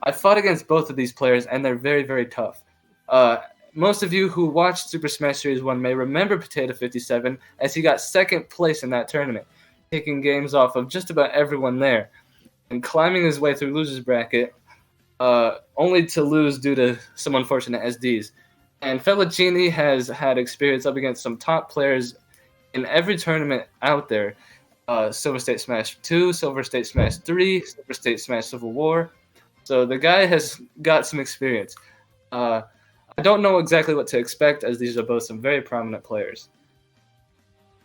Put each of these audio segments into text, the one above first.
I fought against both of these players, and they're very, very tough. Most of you who watched Super Smash Series 1 may remember Potato57 as he got second place in that tournament, taking games off of just about everyone there, and climbing his way through loser's bracket, only to lose due to some unfortunate SDs. And Felluchini has had experience up against some top players in every tournament out there. Silver State Smash 2, Silver State Smash 3, Silver State Smash Civil War. So the guy has got some experience. I don't know exactly what to expect, as these are both some very prominent players.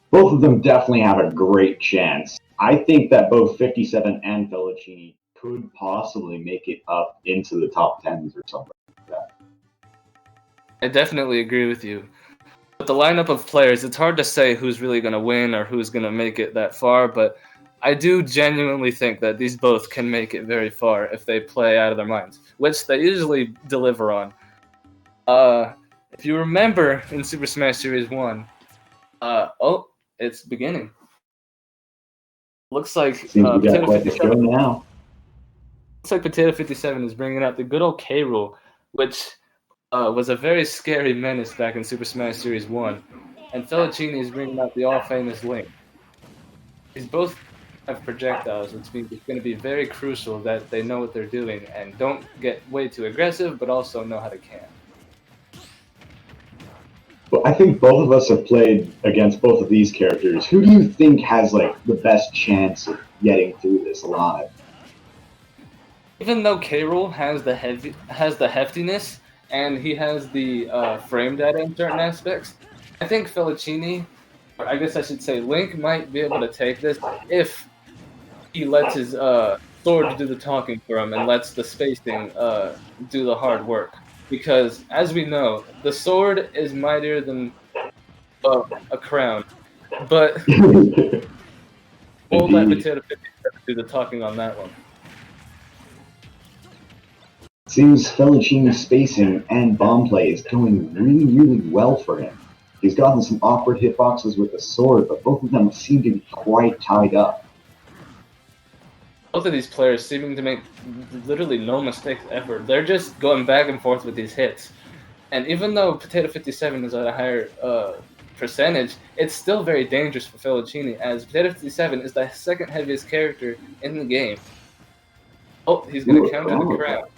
Both of them definitely have a great chance. I think that both 57 and Felluchini could possibly make it up into the top 10s or something like that. I definitely agree with you. With the lineup of players, it's hard to say who's really going to win or who's going to make it that far, but I do genuinely think that these both can make it very far if they play out of their minds, which they usually deliver on. If you remember in Super Smash Series 1, it's beginning. Looks like Potato 57 now. Looks like Potato 57 is bringing out the good old K rule, which was a very scary menace back in Super Smash Series 1, and Felluchini is bringing out the all-famous Link. These both have projectiles, which means it's going to be very crucial that they know what they're doing and don't get way too aggressive, but also know how to camp. Well, I think both of us have played against both of these characters. Who do you think has like the best chance of getting through this alive? Even though K Rool has the heftiness and he has the frame data in certain aspects, I think Felluchini, or I guess I should say Link, might be able to take this if he lets his sword do the talking for him and lets the spacing do the hard work. Because, as we know, the sword is mightier than a crown. But we'll let Potato 57 do the talking on that one. Seems Felluchini's spacing and bomb play is going really, really well for him. He's gotten some awkward hitboxes with the sword, but both of them seem to be quite tied up. Both of these players seeming to make literally no mistakes ever. They're just going back and forth with these hits. And even though Potato 57 is at a higher percentage, it's still very dangerous for Felluchini, as Potato 57 is the second heaviest character in the game. Oh, he's going to counter the crowd.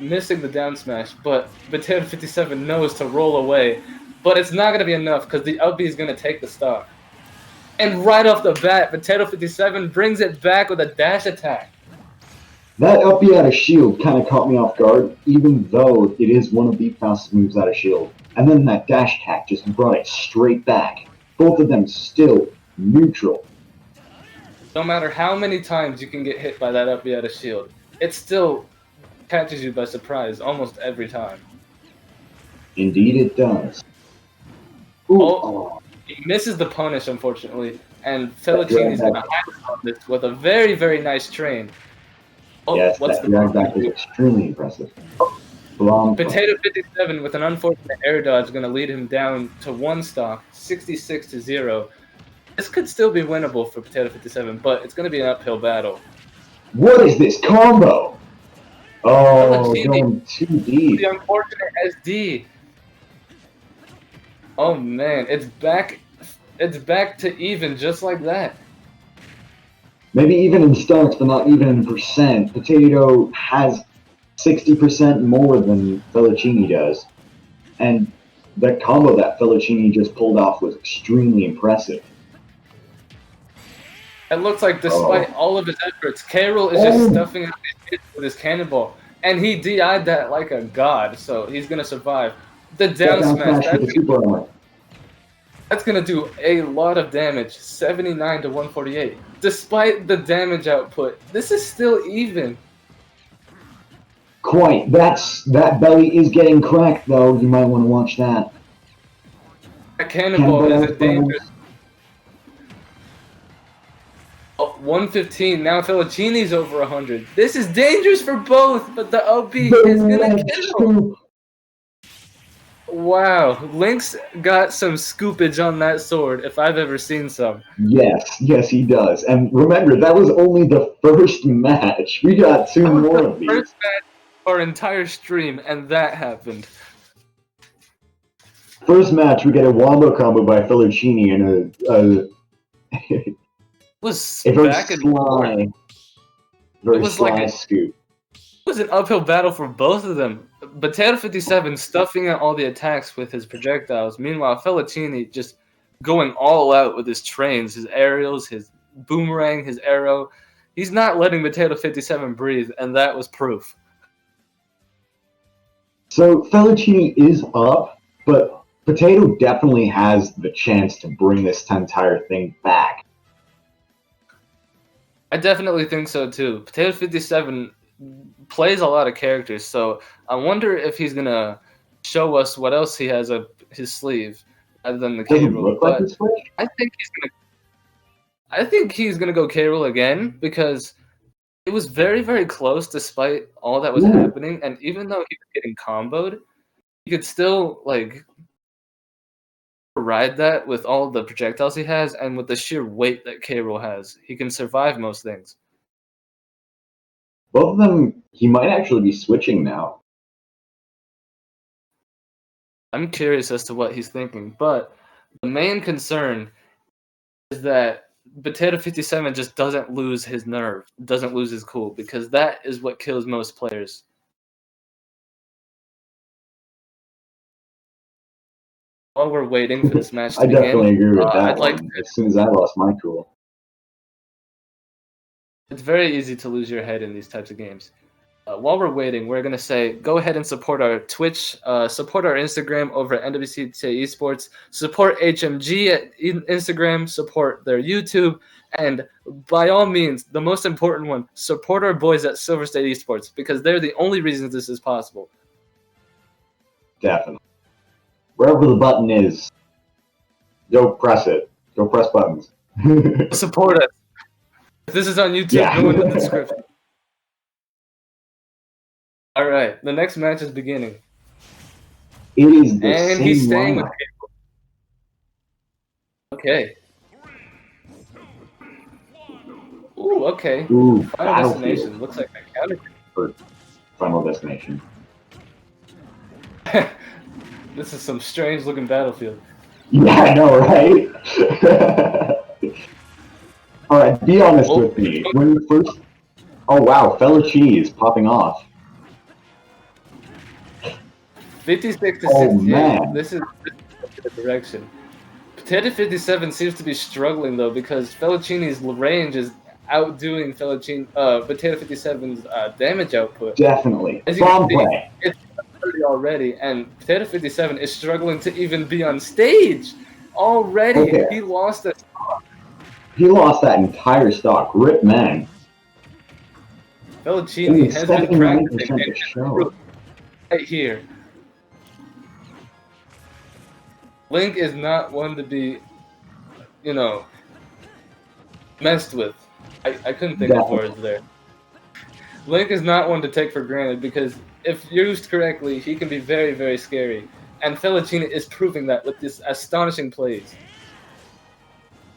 Missing the down smash, but Potato 57 knows to roll away. But it's not going to be enough, because the up B is going to take the stock. And right off the bat, Potato 57 brings it back with a dash attack. That up B out of shield kind of caught me off guard, even though it is one of the fastest moves out of shield. And then that dash attack just brought it straight back. Both of them still neutral. No matter how many times you can get hit by that up B out of shield, it still catches you by surprise almost every time. Indeed it does. Ooh. He misses the punish, unfortunately, and Felluchini's going to hide on this with a very, very nice train. Yes, that drag back is extremely impressive. Potato 57 with an unfortunate air dodge is going to lead him down to one stock, 66-0. This could still be winnable for Potato 57, but it's going to be an uphill battle. What is this combo? Oh, going too deep. The unfortunate SD. Oh man, it's back to even just like that. Maybe even in stocks, but not even in percent. Potato has 60% more than Felluchini does. And that combo that Felluchini just pulled off was extremely impressive. It looks like despite all of his efforts, K Rool is just stuffing out his hits with his cannonball. And he DI'd that like a god, so he's going to survive. The down smash, that's going to do a lot of damage, 79 to 148. Despite the damage output, this is still even. Quite. That belly is getting cracked, though. You might want to watch that. That cannonball is a dangerous. 115. Now Felluchini's over 100. This is dangerous for both, but the OP is going to kill. Wow, Link's got some scoopage on that sword if I've ever seen some. Yes, he does. And remember, that was only the first match. We got two That was more the of these. first match of our entire stream, and that happened. First match, we get a wombo combo by Felluchini and It was a very back and forth. sly scoop. It was an uphill battle for both of them. Potato 57 stuffing out all the attacks with his projectiles. Meanwhile, Felluchini just going all out with his trains, his aerials, his boomerang, his arrow. He's not letting Potato 57 breathe, and that was proof. So Felluchini is up, but Potato definitely has the chance to bring this entire thing back. I definitely think so too. Potato 57 plays a lot of characters, so I wonder if he's gonna show us what else he has up his sleeve other than the K roll. But I think he's gonna go K roll again because it was very, very close despite all that was happening, and even though he was getting comboed, he could still like ride that with all the projectiles he has and with the sheer weight that K roll has. He can survive most things. Both of them, he might actually be switching now. I'm curious as to what he's thinking, but the main concern is that Potato 57 just doesn't lose his nerve, doesn't lose his cool, because that is what kills most players. While we're waiting for this match to begin, I definitely agree with that like as soon as I lost my cool. It's very easy to lose your head in these types of games. While we're waiting, we're going to say, go ahead and support our Twitch, support our Instagram over at NWCTA Esports, support HMG at Instagram, support their YouTube, and by all means, the most important one, support our boys at Silver State Esports, because they're the only reason this is possible. Definitely. Wherever the button is, go press it. Go press buttons. Support us. If this is on YouTube, go in the description. All right, the next match is beginning. It is the and same he's staying lineup. with people. Okay. Ooh, okay. Ooh, Final Destination. Looks like a counter. For Final Destination. This is some strange looking battlefield. Yeah, I know, right? Alright, be honest with me. When you first... Oh wow, Felluchini is popping off. 56 to 68. Man. This is the direction. Potato 57 seems to be struggling though because Felluchini's range is outdoing Potato 57's damage output. Definitely. As you can see, it's 30 already, and Potato 57 is struggling to even be on stage already. Okay. He lost a stock. He lost that entire stock. Rip man. Felluchini has been practicing right here. Link is not one to be, messed with. I couldn't think of words there. Link is not one to take for granted because if used correctly, he can be very, very scary. And Felluchini is proving that with this astonishing plays.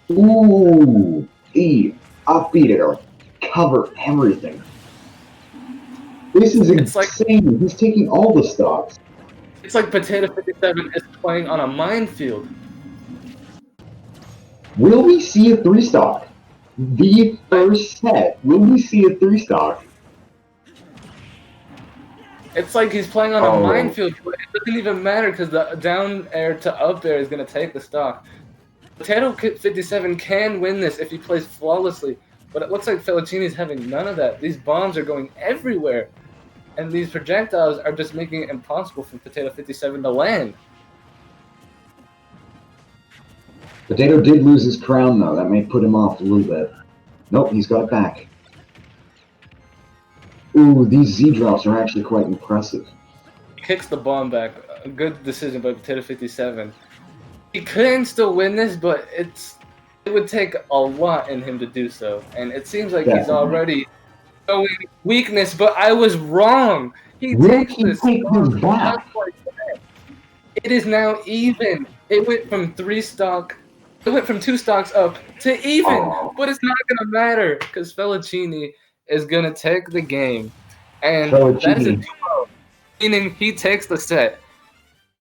Ooh, he upbeat it or cover everything. This is insane. He's taking all the stocks. It's like Potato 57 is playing on a minefield. Will we see a 3-stock? The first set. Will we see a 3-stock? It's like he's playing on a minefield. But it doesn't even matter because the down air to up air is going to take the stock. Potato 57 can win this if he plays flawlessly. But it looks like Felluchini's having none of that. These bombs are going everywhere. And these projectiles are just making it impossible for Potato 57 to land. Potato did lose his crown, though. That may put him off a little bit. Nope, he's got it back. Ooh, these Z-drops are actually quite impressive. He kicks the bomb back. A good decision by Potato 57. He can still win this, but it would take a lot in him to do so. And it seems like he's already showing weakness, but I was wrong. He takes this. It It is now even. It went from 2 stocks up to even, Oh. but it's not gonna matter because Felluchini is gonna take the game, and that is a Felluchini. duo, meaning he takes the set.